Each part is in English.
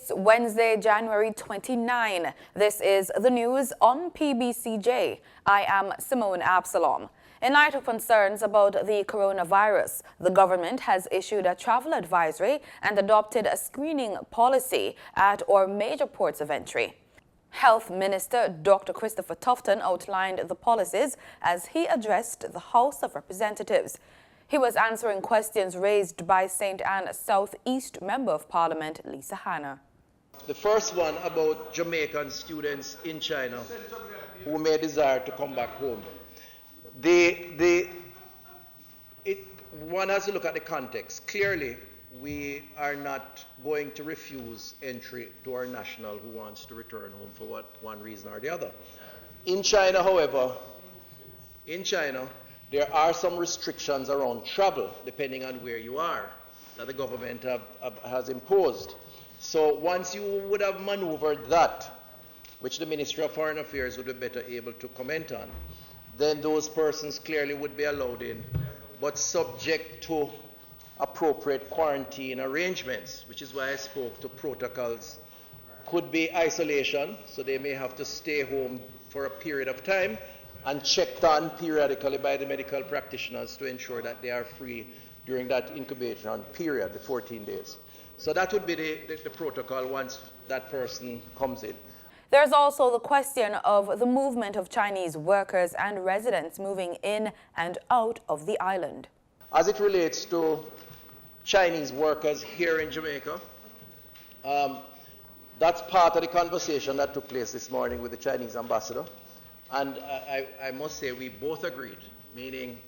It's Wednesday, January 29. This is the news on PBCJ. I am Simone Absalom. In light of concerns about the coronavirus, the government has issued a travel advisory and adopted a screening policy at all major ports of entry. Health Minister Dr. Christopher Tufton outlined the policies as he addressed the House of Representatives. He was answering questions raised by St. Anne Southeast Member of Parliament Lisa Hanna. The first one about Jamaican students in China who may desire to come back home. One has to look at the context. Clearly, we are not going to refuse entry to our national who wants to return home for one reason or the other. In China, however, there are some restrictions around travel, depending on where you are, that the government has imposed. So once you would have maneuvered that, which the Ministry of Foreign Affairs would be better able to comment on, then those persons clearly would be allowed in, but subject to appropriate quarantine arrangements, which is why I spoke to protocols. Could be isolation, so they may have to stay home for a period of time, and checked on periodically by the medical practitioners to ensure that they are free during that incubation period, the 14 days. So that would be the protocol once that person comes in. There's also the question of the movement of Chinese workers and residents moving in and out of the island. As it relates to Chinese workers here in Jamaica, that's part of the conversation that took place this morning with the Chinese ambassador. And I must say we both agreed, meaning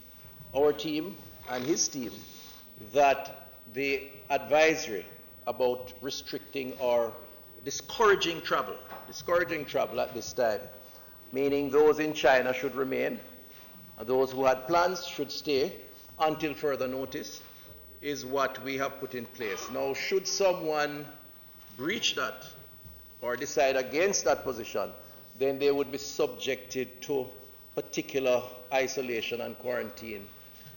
our team and his team, that the advisory about restricting or discouraging travel at this time, meaning those in China should remain, and those who had plans should stay until further notice, is what we have put in place. Now, should someone breach that or decide against that position, then they would be subjected to particular isolation and quarantine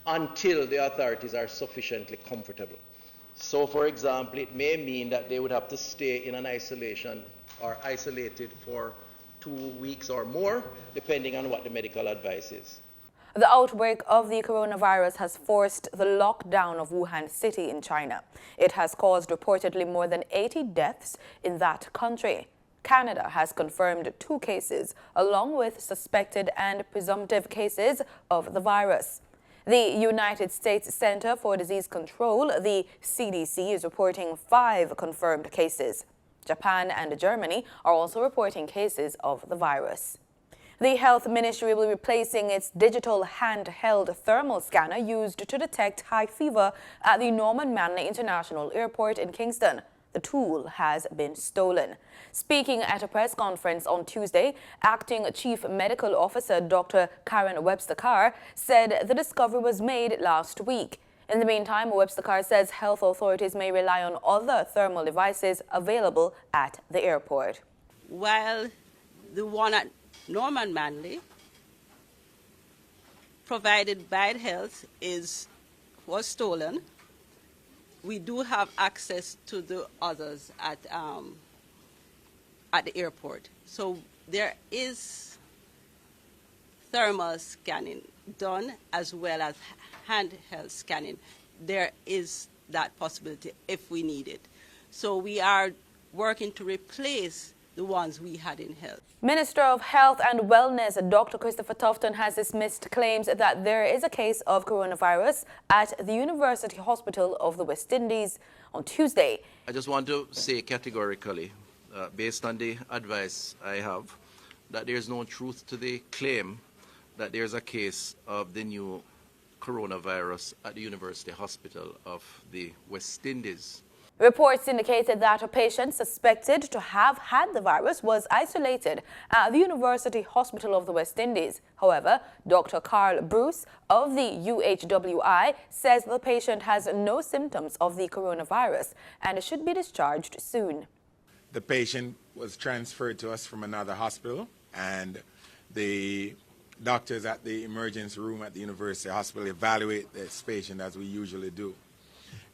until the authorities are sufficiently comfortable. So, for example, it may mean that they would have to stay in an isolation or isolated for 2 weeks or more, depending on what the medical advice is. The outbreak of the coronavirus has forced the lockdown of Wuhan City in China. It has caused reportedly more than 80 deaths in that country. Canada has confirmed 2 cases, along with suspected and presumptive cases of the virus. The United States Center for Disease Control, the CDC, is reporting 5 confirmed cases. Japan and Germany are also reporting cases of the virus. The Health Ministry will be replacing its digital handheld thermal scanner used to detect high fever at the Norman Manley International Airport in Kingston. The tool has been stolen. Speaking at a press conference on Tuesday, Acting Chief Medical Officer Dr. Karen Webster-Carr said the discovery was made last week. In the meantime, Webster-Carr says health authorities may rely on other thermal devices available at the airport. While the one at Norman Manley, provided by Health, was stolen, we do have access to the others at the airport. So there is thermal scanning done as well as handheld scanning. There is that possibility if we need it. So we are working to replace the ones we had in Health. Minister of Health and Wellness Dr. Christopher Tufton has dismissed claims that there is a case of coronavirus at the University Hospital of the West Indies on Tuesday. I just want to say categorically, based on the advice I have, that there is no truth to the claim that there is a case of the new coronavirus at the University Hospital of the West Indies. Reports indicated that a patient suspected to have had the virus was isolated at the University Hospital of the West Indies. However, Dr. Carl Bruce of the UHWI says the patient has no symptoms of the coronavirus and should be discharged soon. The patient was transferred to us from another hospital, and the doctors at the emergency room at the University Hospital evaluate this patient as we usually do.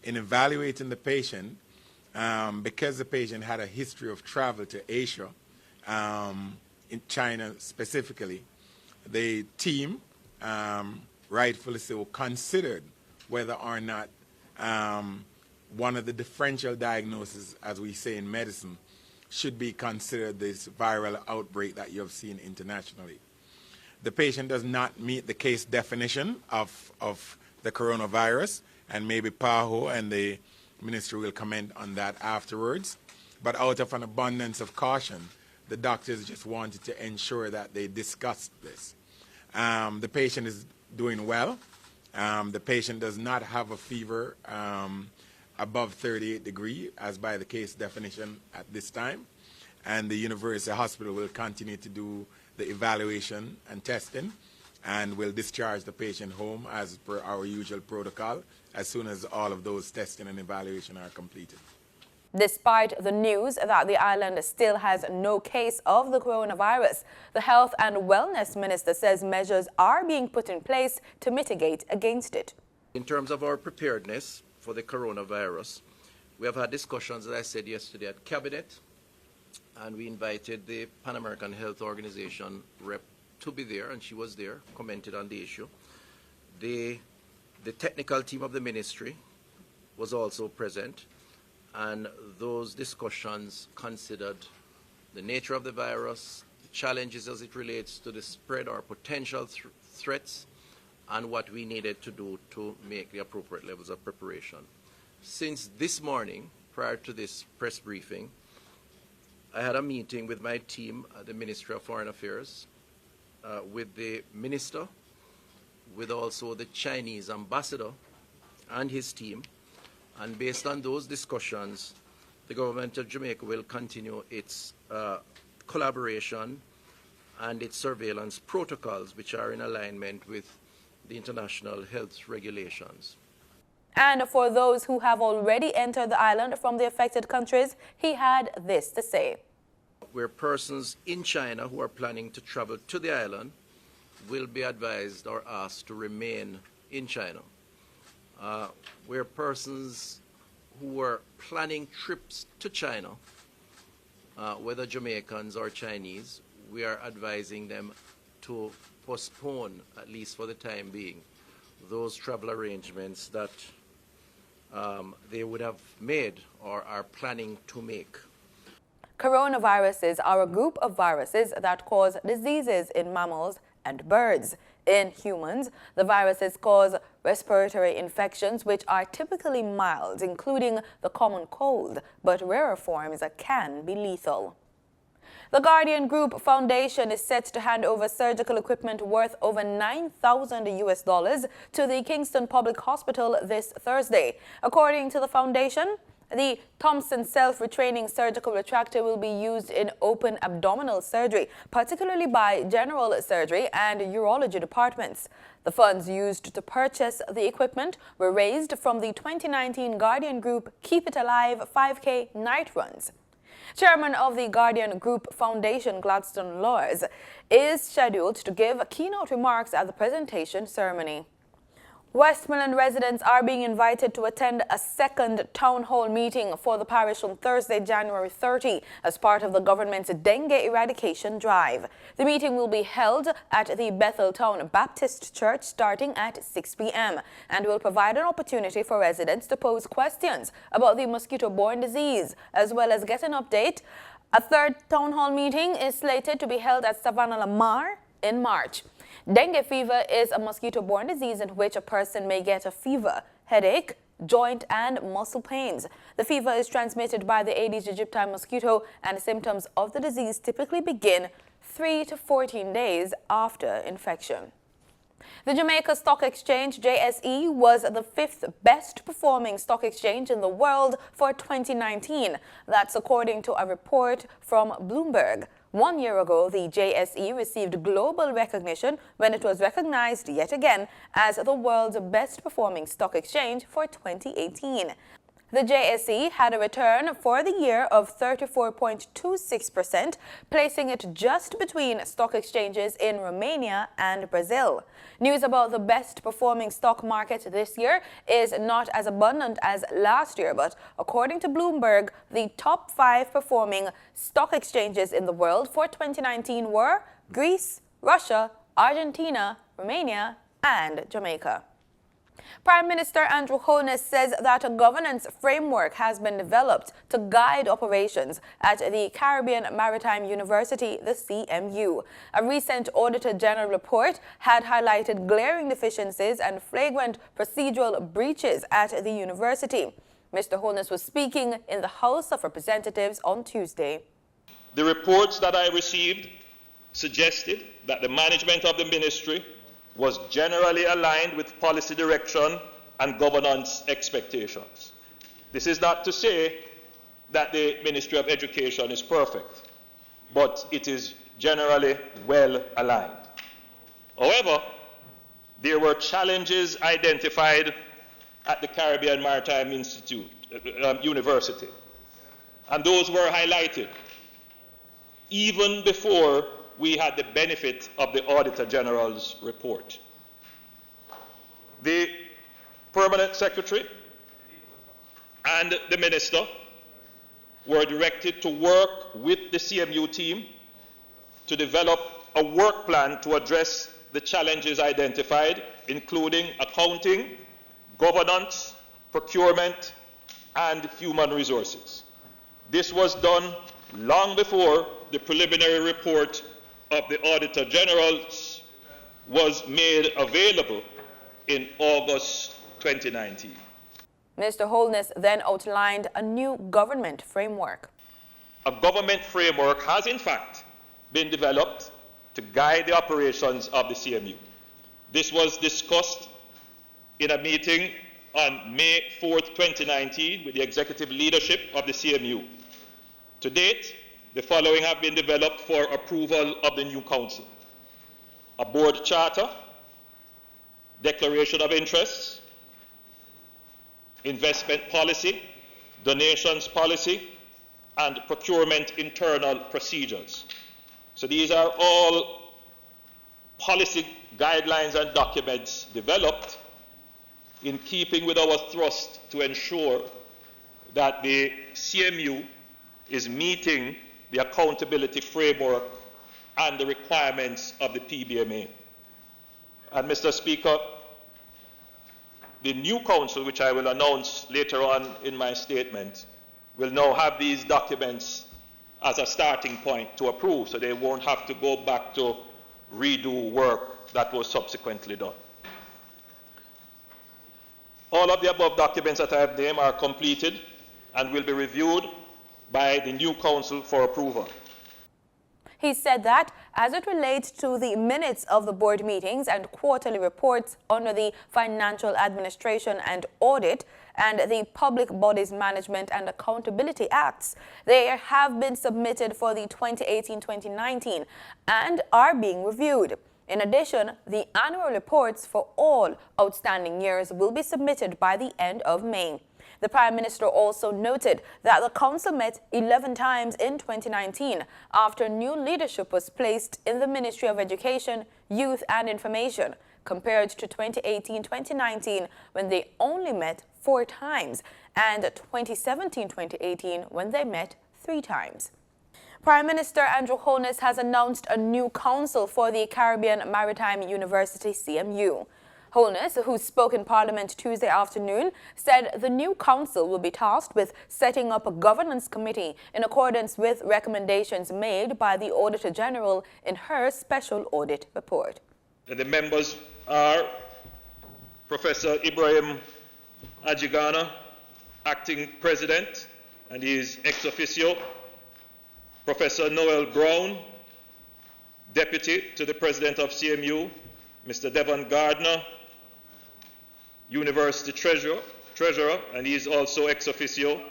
In evaluating the patient, because the patient had a history of travel to Asia, in China specifically, the team, rightfully so, considered whether or not one of the differential diagnoses, as we say in medicine, should be considered this viral outbreak that you have seen internationally. The patient does not meet the case definition of the coronavirus, and maybe PAHO and the ministry will comment on that afterwards. But out of an abundance of caution, the doctors just wanted to ensure that they discussed this. The patient is doing well. The patient does not have a fever above 38 degrees, as by the case definition at this time. And the University Hospital will continue to do the evaluation and testing, and will discharge the patient home as per our usual protocol as soon as all of those testing and evaluation are completed. Despite the news that the island still has no case of the coronavirus, the Health and Wellness Minister says measures are being put in place to mitigate against it. In terms of our preparedness for the coronavirus, we have had discussions, as I said yesterday, at Cabinet, and we invited the Pan American Health Organization rep to be there, and she was there, commented on the issue. The technical team of the ministry was also present, and those discussions considered the nature of the virus, the challenges as it relates to the spread or potential threats, and what we needed to do to make the appropriate levels of preparation. Since this morning, prior to this press briefing, I had a meeting with my team at the Ministry of Foreign Affairs, with the minister, with also the Chinese ambassador and his team. And based on those discussions, the government of Jamaica will continue its collaboration and its surveillance protocols, which are in alignment with the international health regulations. And for those who have already entered the island from the affected countries, he had this to say. Where persons in China who are planning to travel to the island will be advised or asked to remain in China. Where persons who were planning trips to China, whether Jamaicans or Chinese, we are advising them to postpone, at least for the time being, those travel arrangements that they would have made or are planning to make. Coronaviruses are a group of viruses that cause diseases in mammals and birds. In humans, the viruses cause respiratory infections which are typically mild, including the common cold, but rarer forms can be lethal. The Guardian Group Foundation is set to hand over surgical equipment worth over $9,000 to the Kingston Public Hospital this Thursday. According to the foundation, the Thompson self-retraining surgical retractor will be used in open abdominal surgery, particularly by general surgery and urology departments. The funds used to purchase the equipment were raised from the 2019 Guardian Group Keep It Alive 5K night runs. Chairman of the Guardian Group Foundation, Gladstone Laws, is scheduled to give keynote remarks at the presentation ceremony. Westmoreland residents are being invited to attend a second town hall meeting for the parish on Thursday, January 30, as part of the government's dengue eradication drive. The meeting will be held at the Betheltown Baptist Church starting at 6 p.m. and will provide an opportunity for residents to pose questions about the mosquito-borne disease, as well as get an update. A third town hall meeting is slated to be held at Savannah Lamar in March. Dengue fever is a mosquito-borne disease in which a person may get a fever, headache, joint and muscle pains. The fever is transmitted by the Aedes aegypti mosquito, and symptoms of the disease typically begin 3 to 14 days after infection. The Jamaica Stock Exchange, JSE, was the 5th best performing stock exchange in the world for 2019. That's according to a report from Bloomberg. 1 year ago, the JSE received global recognition when it was recognized yet again as the world's best performing stock exchange for 2018. The JSE had a return for the year of 34.26%, placing it just between stock exchanges in Romania and Brazil. News about the best performing stock market this year is not as abundant as last year, but according to Bloomberg, the top 5 performing stock exchanges in the world for 2019 were Greece, Russia, Argentina, Romania, and Jamaica. Prime Minister Andrew Holness says that a governance framework has been developed to guide operations at the Caribbean Maritime University, the CMU. A recent Auditor General report had highlighted glaring deficiencies and flagrant procedural breaches at the university. Mr. Holness was speaking in the House of Representatives on Tuesday. The reports that I received suggested that the management of the ministry was generally aligned with policy direction and governance expectations. This is not to say that the Ministry of Education is perfect, but it is generally well aligned. However, there were challenges identified at the Caribbean Maritime University, and those were highlighted even before we had the benefit of the Auditor General's report. The Permanent Secretary and the Minister were directed to work with the CMU team to develop a work plan to address the challenges identified, including accounting, governance, procurement, and human resources. This was done long before the preliminary report of the Auditor General was made available in August 2019. Mr. Holness then outlined a new government framework. A government framework has in fact been developed to guide the operations of the CMU. This was discussed in a meeting on May 4th, 2019 with the executive leadership of the CMU. To date, the following have been developed for approval of the new council: a board charter, declaration of interests, investment policy, donations policy, and procurement internal procedures. So these are all policy guidelines and documents developed in keeping with our thrust to ensure that the CMU is meeting the accountability framework and the requirements of the PBMA. And Mr. Speaker, the new council, which I will announce later on in my statement, will now have these documents as a starting point to approve, so they won't have to go back to redo work that was subsequently done. All of the above documents that I have named are completed and will be reviewed by the new council for approval. He said that as it relates to the minutes of the board meetings and quarterly reports under the Financial Administration and Audit and the Public Bodies Management and Accountability Acts, they have been submitted for the 2018-2019 and are being reviewed. In addition, the annual reports for all outstanding years will be submitted by the end of May. The Prime Minister also noted that the Council met 11 times in 2019 after new leadership was placed in the Ministry of Education, Youth and Information, compared to 2018-2019 when they only met 4 times, and 2017-2018 when they met 3 times. Prime Minister Andrew Holness has announced a new council for the Caribbean Maritime University, CMU. Holness, who spoke in Parliament Tuesday afternoon, said the new council will be tasked with setting up a governance committee in accordance with recommendations made by the Auditor General in her special audit report. The members are Professor Ibrahim Ajigana, Acting President, and he is ex officio. Professor Noel Brown, Deputy to the President of CMU. Mr. Devon Gardner, University Treasurer, and he is also ex officio.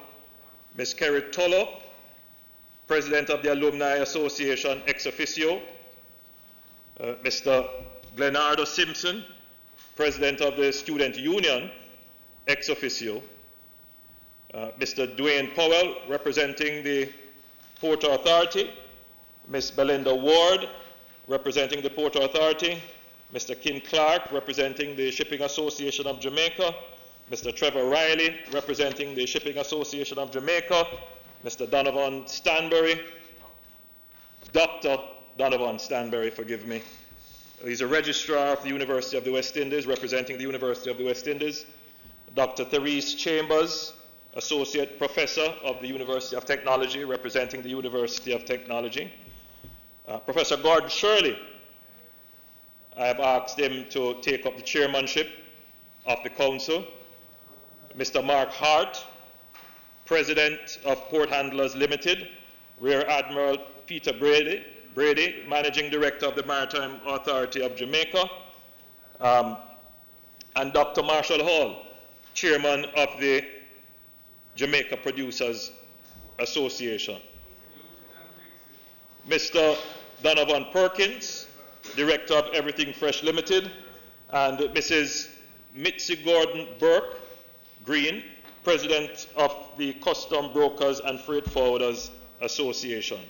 Ms. Kerry Tolo, President of the Alumni Association, ex officio. Mr. Glenardo Simpson, President of the Student Union, ex officio. Mr. Dwayne Powell, representing the Port Authority, Ms. Belinda Ward, representing the Port Authority, Mr. Ken Clark, representing the Shipping Association of Jamaica, Mr. Trevor Riley, representing the Shipping Association of Jamaica, Mr. Donovan Stanbury, Dr. Donovan Stanbury, forgive me. He's a registrar of the University of the West Indies, representing the University of the West Indies. Dr. Therese Chambers, Associate Professor of the University of Technology, representing the University of Technology. Professor Gordon Shirley, I have asked him to take up the chairmanship of the council. Mr. Mark Hart, President of Port Handlers Limited. Rear Admiral Peter Brady, Managing Director of the Maritime Authority of Jamaica. And Dr. Marshall Hall, Chairman of the Jamaica Producers Association. Mr. Donovan Perkins, Director of Everything Fresh Limited, and Mrs. Mitzi Gordon Burke Green, President of the Custom Brokers and Freight Forwarders Association.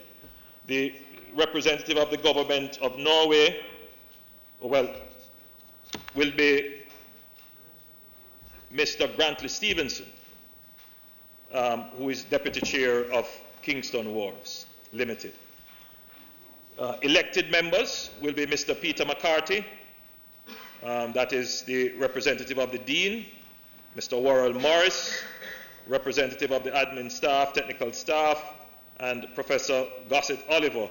The representative of the government of Norway, will be Mr. Brantley Stevenson, who is Deputy Chair of Kingston Wharves Limited. Elected members will be Mr. Peter McCarthy, that is the representative of the Dean, Mr. Worrell Morris, representative of the admin staff, technical staff, and Professor Gossett Oliver,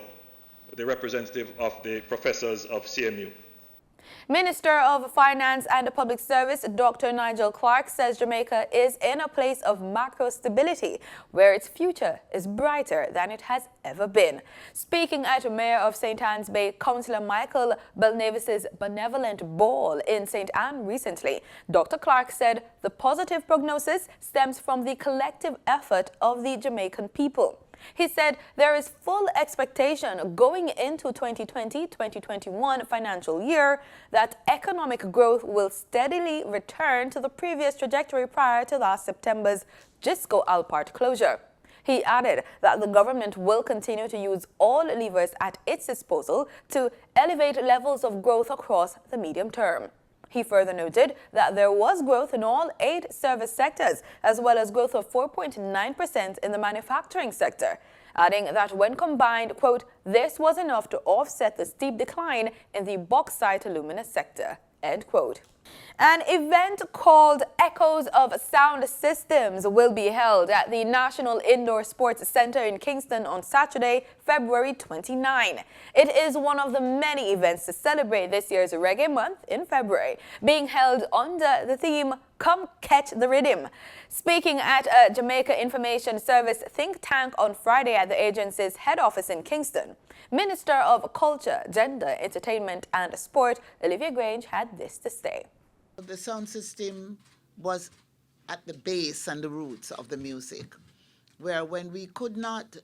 the representative of the professors of CMU. Minister of Finance and Public Service, Dr. Nigel Clark, says Jamaica is in a place of macro stability where its future is brighter than it has ever been. Speaking at Mayor of St. Anne's Bay, Councillor Michael Belnavis's benevolent ball in St. Anne recently, Dr. Clark said the positive prognosis stems from the collective effort of the Jamaican people. He said there is full expectation going into 2020-2021 financial year that economic growth will steadily return to the previous trajectory prior to last September's Gisco Alpart closure. He added that the government will continue to use all levers at its disposal to elevate levels of growth across the medium term. He further noted that there was growth in all 8 service sectors, as well as growth of 4.9% in the manufacturing sector, adding that when combined, quote, this was enough to offset the steep decline in the bauxite alumina sector, end quote. An event called Echoes of Sound Systems will be held at the National Indoor Sports Center in Kingston on Saturday, February 29. It is one of the many events to celebrate this year's Reggae Month in February, being held under the theme Come Catch the Rhythm. Speaking at a Jamaica Information Service think tank on Friday at the agency's head office in Kingston, Minister of Culture, Gender, Entertainment and Sport, Olivia Grange, had this to say. The sound system was at the base and the roots of the music, where when we could not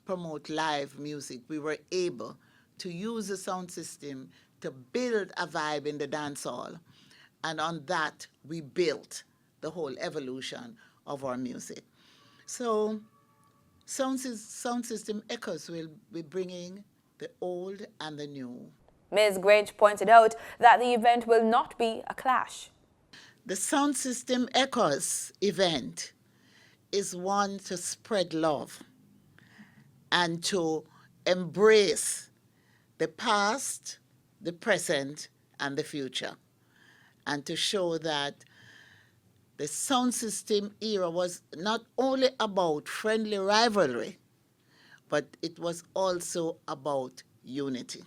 promote live music, we were able to use the sound system to build a vibe in the dance hall. And on that, we built the whole evolution of our music. So sound system Echoes will be bringing the old and the new. Ms. Grange pointed out that the event will not be a clash. The Sound System Echoes event is one to spread love and to embrace the past, the present, and the future, and to show that the sound system era was not only about friendly rivalry, but it was also about unity.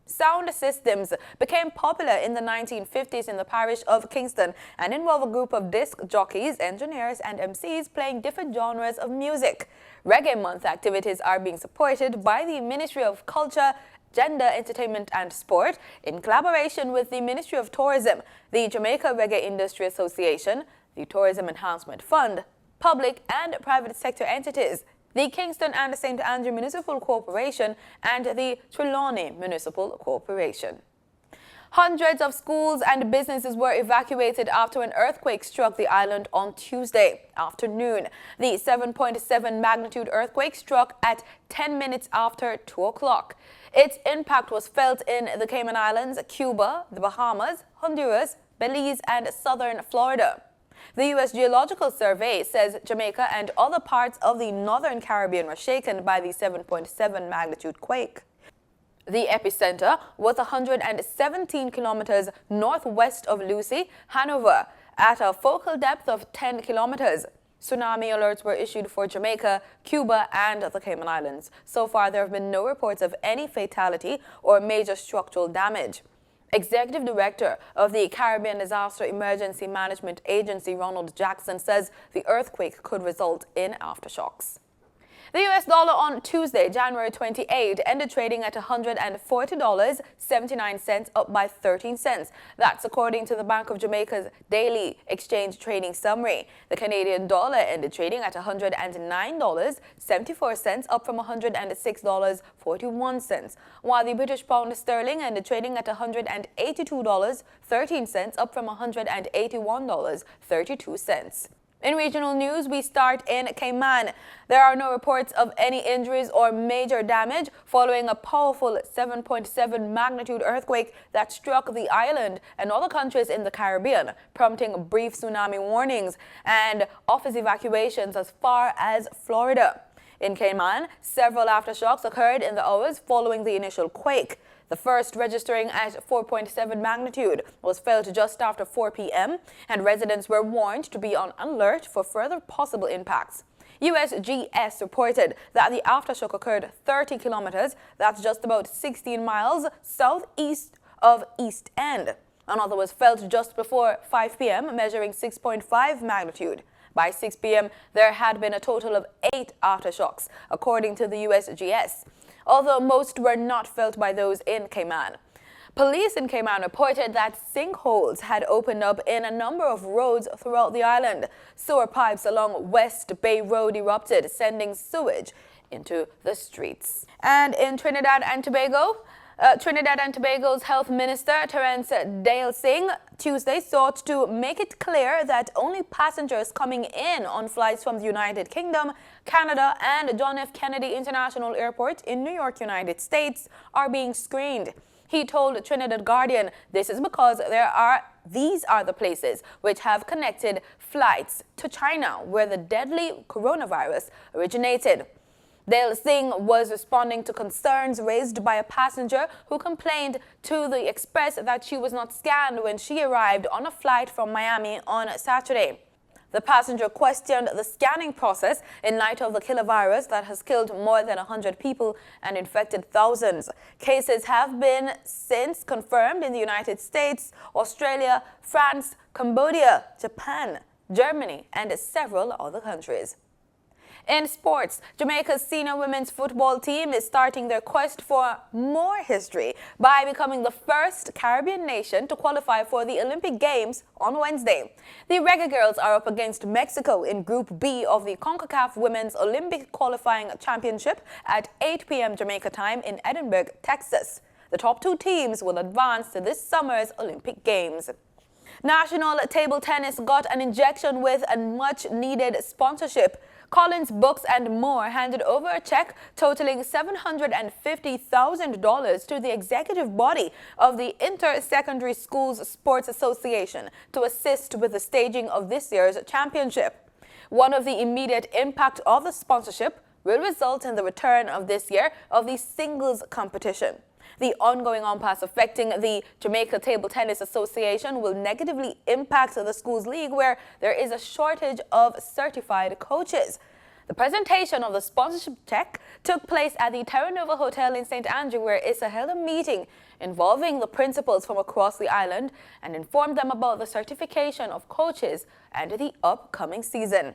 Sound systems became popular in the 1950s in the parish of Kingston and involve a group of disc jockeys, engineers and MCs playing different genres of music. Reggae Month activities are being supported by the Ministry of Culture, Gender, Entertainment and Sport in collaboration with the Ministry of Tourism, the Jamaica Reggae Industry Association, the Tourism Enhancement Fund, public and private sector entities, the Kingston and St. Andrew Municipal Corporation, and the Trelawney Municipal Corporation. Hundreds of schools and businesses were evacuated after an earthquake struck the island on Tuesday afternoon. The 7.7 magnitude earthquake struck at 10 minutes after 2 o'clock. Its impact was felt in the Cayman Islands, Cuba, the Bahamas, Honduras, Belize, and southern Florida. The U.S. Geological Survey says Jamaica and other parts of the northern Caribbean were shaken by the 7.7 magnitude quake. The epicenter was 117 kilometers northwest of Lucy, Hanover, at a focal depth of 10 kilometers. Tsunami alerts were issued for Jamaica, Cuba, and the Cayman Islands. So far, there have been no reports of any fatality or major structural damage. Executive Director of the Caribbean Disaster Emergency Management Agency, Ronald Jackson, says the earthquake could result in aftershocks. The U.S. dollar on Tuesday, January 28, ended trading at $140.79, up by 13 cents. That's according to the Bank of Jamaica's daily exchange trading summary. The Canadian dollar ended trading at $109.74, up from $106.41, while the British pound sterling ended trading at $182.13, up from $181.32. In regional news, we start in Cayman. There are no reports of any injuries or major damage following a powerful 7.7 magnitude earthquake that struck the island and other countries in the Caribbean, prompting brief tsunami warnings and office evacuations as far as Florida. In Cayman, several aftershocks occurred in the hours following the initial quake. The first, registering at 4.7 magnitude, was felt just after 4 p.m., and residents were warned to be on alert for further possible impacts. USGS reported that the aftershock occurred 30 kilometers, that's just about 16 miles, southeast of East End. Another was felt just before 5 p.m., measuring 6.5 magnitude. By 6 p.m., there had been a total of 8 aftershocks, according to the USGS, although most were not felt by those in Cayman. Police in Cayman reported that sinkholes had opened up in a number of roads throughout the island. Sewer pipes along West Bay Road erupted, sending sewage into the streets. And in Trinidad and Tobago's Health Minister, Terence Dale Singh, Tuesday sought to make it clear that only passengers coming in on flights from the United Kingdom, Canada, and John F. Kennedy International Airport in New York, United States, are being screened. He told Trinidad Guardian this is because these are the places which have connected flights to China, where the deadly coronavirus originated. Dale Singh was responding to concerns raised by a passenger who complained to the Express that she was not scanned when she arrived on a flight from Miami on Saturday. The passenger questioned the scanning process in light of the killer virus that has killed more than 100 people and infected thousands. Cases have been since confirmed in the United States, Australia, France, Cambodia, Japan, Germany, and several other countries. In sports, Jamaica's senior women's football team is starting their quest for more history by becoming the first Caribbean nation to qualify for the Olympic Games on Wednesday. The Reggae Girls are up against Mexico in Group B of the CONCACAF Women's Olympic Qualifying Championship at 8 p.m. Jamaica time in Edinburgh, Texas. The top 2 teams will advance to this summer's Olympic Games. National table tennis got an injection with a much-needed sponsorship. Collins Books and More handed over a check totaling $750,000 to the executive body of the Inter-Secondary Schools Sports Association to assist with the staging of this year's championship. One of the immediate impact of the sponsorship will result in the return of this year of the singles competition. The ongoing impasse affecting the Jamaica Table Tennis Association will negatively impact the school's league, where there is a shortage of certified coaches. The presentation of the sponsorship check took place at the Terra Nova Hotel in St. Andrew, where ISA held a meeting involving the principals from across the island and informed them about the certification of coaches and the upcoming season.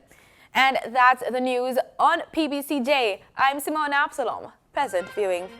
And that's the news on PBCJ. I'm Simone Absalom, present viewing.